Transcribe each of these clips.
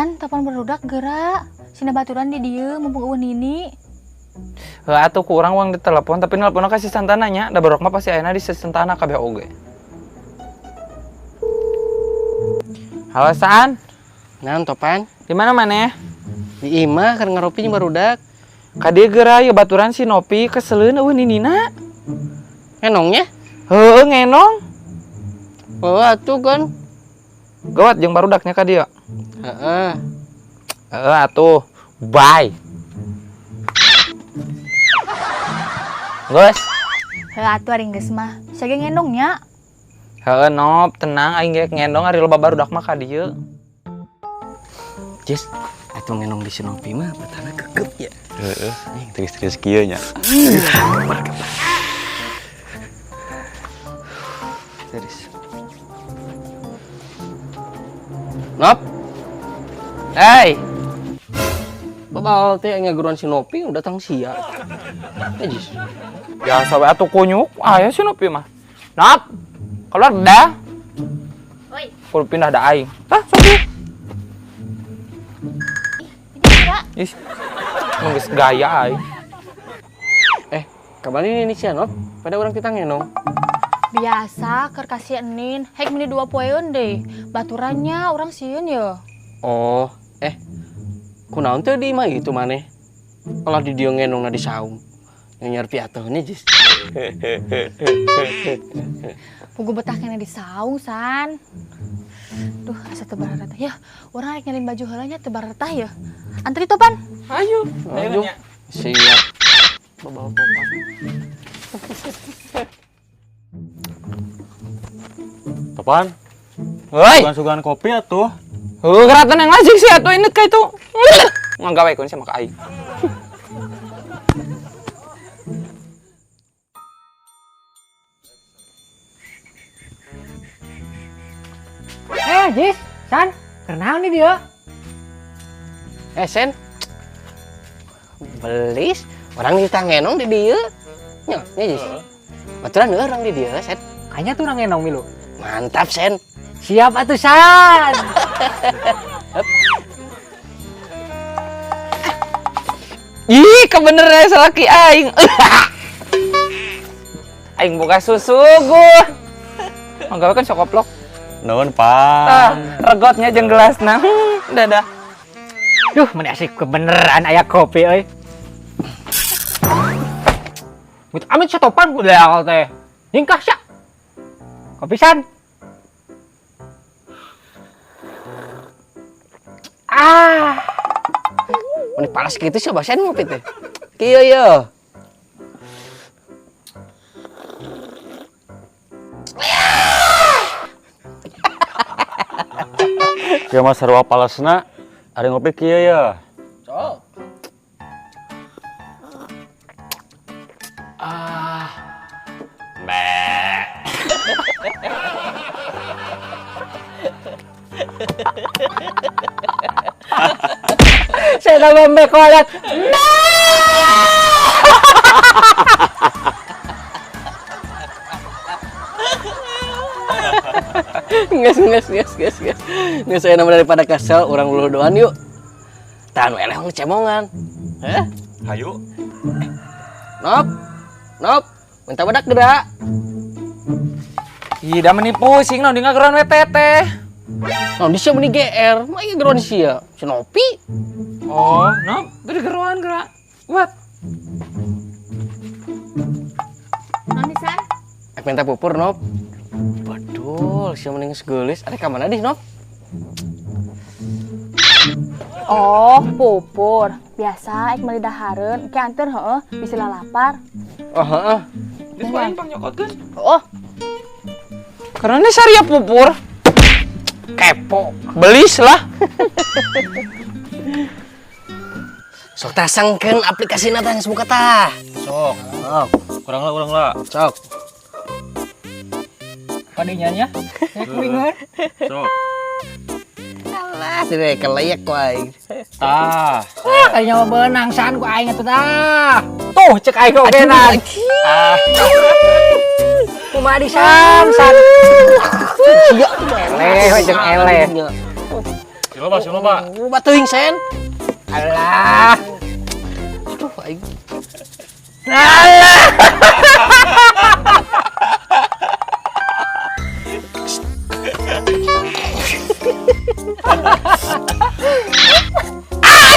San, telepon barudak gerak. Sina baturan di dieu mumpung eueuh Nini. Atuh kurang uang di telepon tapi nelpon kasih santananya. Da barok mah pasti ayeuna di santana kabeh oge. Halo San. Naon Topan? Di mana maneh? Di imah keur ngaropi jeung barudak. Ka dieu geura ieu baturan si Nopi keseleun eueuh Ninina. Enongnya? Heueuh ngenong. Oh atuh kan. Gawat jeung barudaknya ka dieu. Heeh. Atuh. Bye. Geus. Heuh atuh aring geus mah. Sage ngendongnya. Heueuh Nop, tenang aing ge ngendong ari loba barudak mah ka dieu. Jis, atuh ngenong di Sinopi mah betana kekep ya. Heeh. Terus kieu nya. Terus. Nop. Hei, Babal teh ngaguruan Sinopi udah datang sia. Jis. biasa we atuh kunyuk. Aya si Nopi mah. Nop. Keluar dah. Oi, Kudu pindah da aing. Tah, sok ieu. ini gerak. Ih. Mun geus gaya aing. Kabali ini sia Nop. Pada orang kita ngenong. Biasa keur kasih Enin. Hek mini 2 poeun deui. Baturannya urang sieun ya. Oh, kunaon teh di imah itu maneh? Kalau di dieu ngenongna di saung. Nyanyar piatohnya Jis. Pugu betah kena di saung, San. Duh, asa teu baratah. Ya, urang rek nyalin baju heula nya teu baratah ya. Antri Topan. Ayo. Aduh, siap. Bawa Topan. Topan, Hei. sugan kopi atuh. Keratan yang ngajik sih atuh ini kayak itu. Ngagawe kun sama ka aing. Jis, San, kenal nih dia? Sen. Belis, orang kita ngenong di dieu. Nya, Jis. Baturan orang di dieu, Sen. Kayaknya tuh orang ngenong milu. Mantap, Sen. Siap atuh San. Ih, kebeneran salaki aing. Aing buka susu gua. Ngagawe kan sokoplok. Naon, Tah, Pan? regotnya jeung gelasna. Dadah. Duh, mana asik kebeneran aya kopi euy. Mut amit setopan ku da teh. Ningkah sia. Kopi San. Ini panas gitu sih, Sen ngopi teh. Kieu ye. Kieu mah sarua palasna. Ari ngopi kieu ya. Sok. Saya tambah mekolat. Nges. Nges saya nama daripada kesel, orang luluh doan yuk. Tahan weleh ngecemongan. Hayu. Nop. Minta badak gerak. Ih, da meni pusing naon di ngageron we teteh. Nah, di siapa nih GR? Mah iya geron sia. Sinopi. Oh, Nop, gede geroan gerak. What? Naon nih, San? Minta pupur, Nop. Betul, siapa nih gelis? Ada ka mana di, Nop? Oh, pupur. Biasa ek meuli dahareun, ke anteur heueuh, bisa lapar. Oh, heeh. Geus aing pang nyokotkeun. Oh, Karena ini Saria pupur. Kepo. Belis lah. Sok tasangkeun aplikasi tah geus buka tah. Sok. Kurang lah. Sok. Kadinya nya. Saya kuringan. Sok. Alah, tidak kelayak ku aing. Tah. Kayaknya mah beunang San ku aing atuh tah. Tuh cek aing oge na. Kumaha di San. Sia Eleh we jeung eleh. Si loba. Loba teuing sen. Alah. Aduh aing.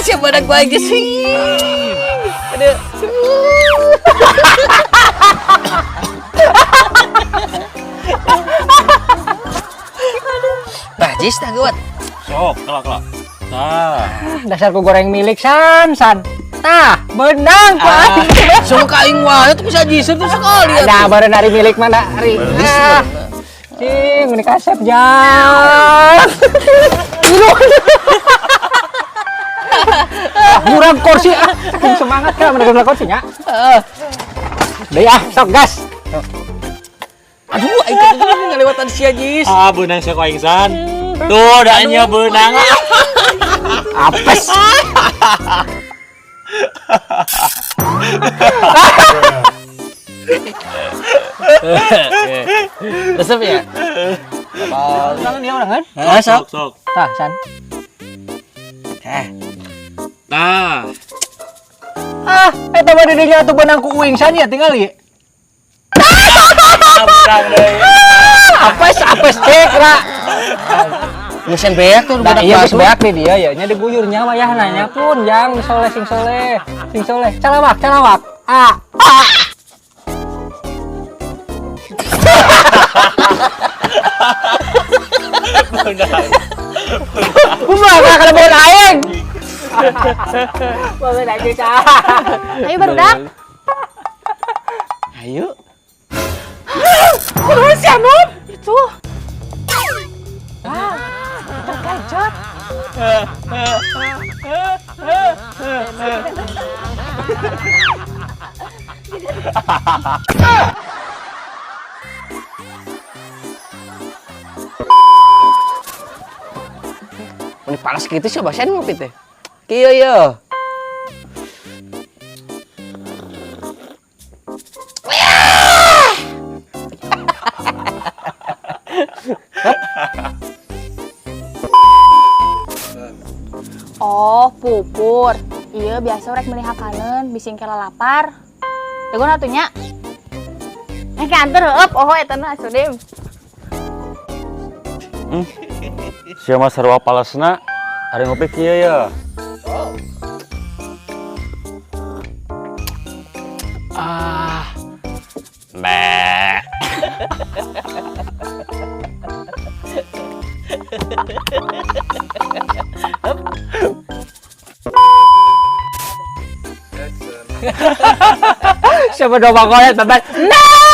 Siapa badak gua aja sih. Aduh. Nah, Jis dah gawat. Sok, kelak. Nah, Dasar ku goreng milik san. Tah, benang Pak. Suka aing wae tuh bisa Jis itu sekali ya. Ada bareng dari milik mana hari. Cing, ini kasep jang. Kurang kursi saking semangat kan menekan kursinya. Deh sok gas. Aduh, aing kan ngalewatan si Jis. benang saya koeng san. Tuh, daknya benang. Apes. Resep ya? Tangan dia orang kan? Resep. Sok. Tah, san. Nah, Eta mah didinya atuh benang ku uing san ya tinggal ieu. benang deui. Apes cek lah. Mesin beak tuh Nah, budak iya geus batu. beak di dia ya nya diguyurnya mah ya nanya pun jang sing soleh. Calawak. Kumaha kana bawa aing. Bawa aing cah. Ayo barudak. Ayo. Kumaha sih anu? Itu. Wah, terkejut. Ini panas gitu sih bahasan ngopi teh. Kieu ya. Oh, pupur. Iya, biasa rek meuli hakaneun bising kela lapar. Tegun atunya. Kantor heup, oh eta na asudim. Sia mah sarua palesna ari ngopi kieu ya. Mbak. Siapa domba kolet babat. Nah.